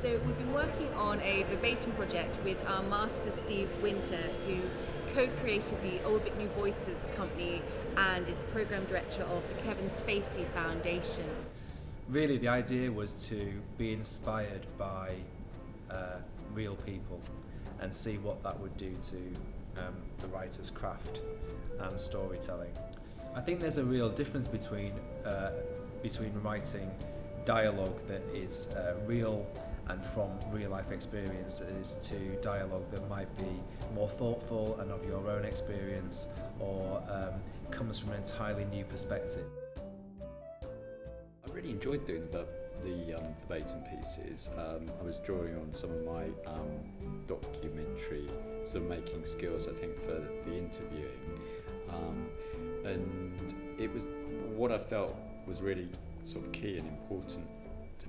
So we've been working on a verbatim project with our master Steve Winter, who co-created the Old Vic New Voices company and is the program director of the Kevin Spacey Foundation. Really, the idea was to be inspired by real people and see what that would do to the writer's craft and storytelling. I think there's a real difference between writing dialogue that is real and from real life experiences to dialogue that might be more thoughtful and of your own experience, or comes from an entirely new perspective. I really enjoyed doing the verbatim pieces. I was drawing on some of my documentary sort of making skills, I think, for the interviewing, and it was what I felt was really sort of key and important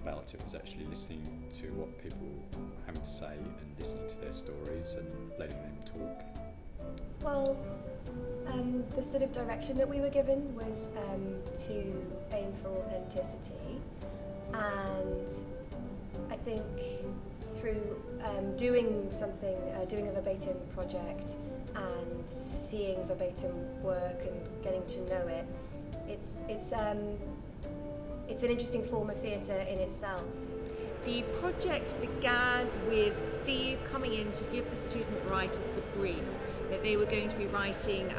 about it was actually listening to what people were having to say and listening to their stories and letting them talk. Well, the sort of direction that we were given was to aim for authenticity, and I think through doing a verbatim project and seeing verbatim work and getting to know it, it's an interesting form of theatre in itself. The project began with Steve coming in to give the student writers the brief that they were going to be writing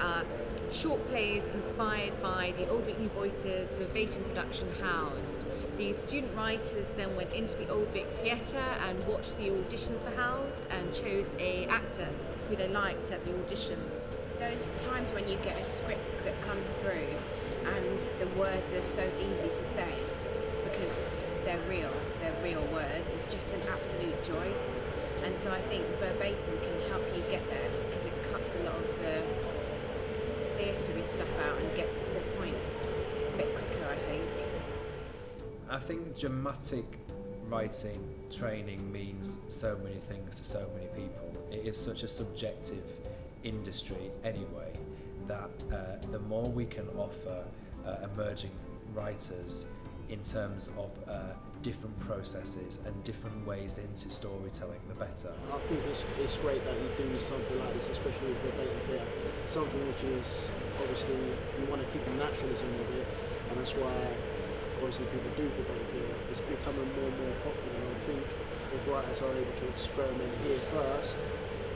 short plays inspired by the Old Vic New Voices verbatim production Housed. The student writers then went into the Old Vic Theatre and watched the auditions for Housed and chose an actor who they liked at the auditions. Those times when you get a script that comes through and the words are so easy to say because they're real words, it's just an absolute joy. And so I think verbatim can help you get there because it cuts a lot of the theatre-y stuff out and gets to the point a bit quicker, I think. I think dramatic writing training means so many things to so many people. It is such a subjective industry anyway that the more we can offer emerging writers in terms of different processes and different ways into storytelling, the better. I think it's great that you do something like this, especially with verbatim theatre, something which is obviously you want to keep the naturalism of it, and that's why obviously people do verbatim theatre. It's becoming more and more popular. I think if writers are able to experiment here first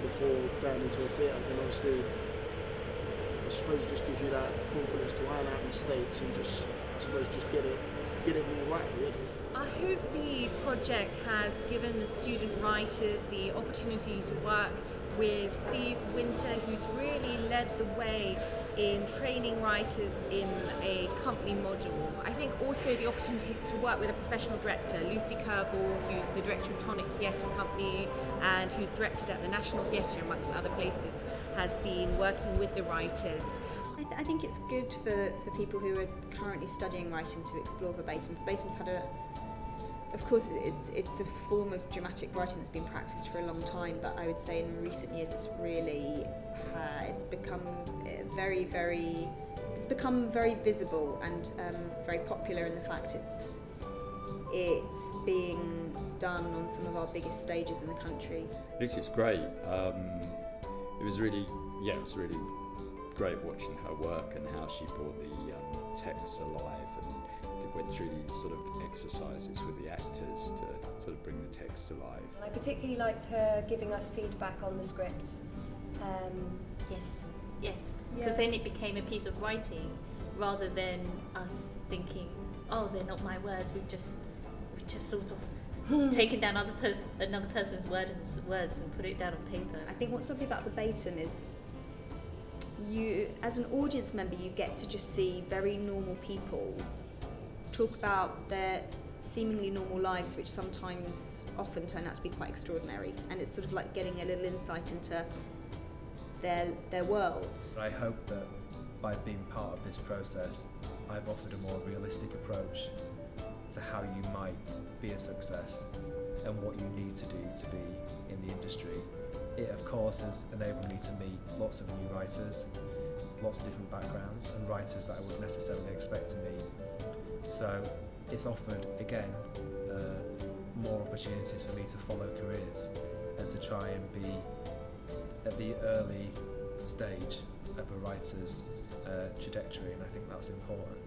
before going into a theatre, then obviously I suppose it just gives you that confidence to iron out mistakes and just, I suppose, just get it more right, really. I hope the project has given the student writers the opportunity to work with Steve Winter, who's really led the way in training writers in a company model. I think also the opportunity to work with a professional director, Lucy Kerball, who's the director of Tonic Theatre Company and who's directed at the National Theatre amongst other places, has been working with the writers. I think it's good for people who are currently studying writing to explore verbatim. Verbatim's had of course it's a form of dramatic writing that's been practiced for a long time, but I would say in recent years it's really it's become very visible and very popular in the fact it's being done on some of our biggest stages in the country. Lucy's great. It was really great watching her work and how she brought the texts alive and went through these sort of exercises with the actors to sort of bring the text to life. I particularly liked her giving us feedback on the scripts. Yes, because then it became a piece of writing rather than us thinking, oh, they're not my words. We've just sort of taken down another person's words and put it down on paper. I think what's lovely about verbatim is you, as an audience member, you get to just see very normal people talk about their seemingly normal lives, which often turn out to be quite extraordinary, and it's sort of like getting a little insight into their worlds. I hope that by being part of this process, I've offered a more realistic approach to how you might be a success and what you need to do to be in the industry. It of course has enabled me to meet lots of new writers, lots of different backgrounds, and writers that I wouldn't necessarily expect to meet. So it's offered, again, more opportunities for me to follow careers and to try and be at the early stage of a writer's trajectory, and I think that's important.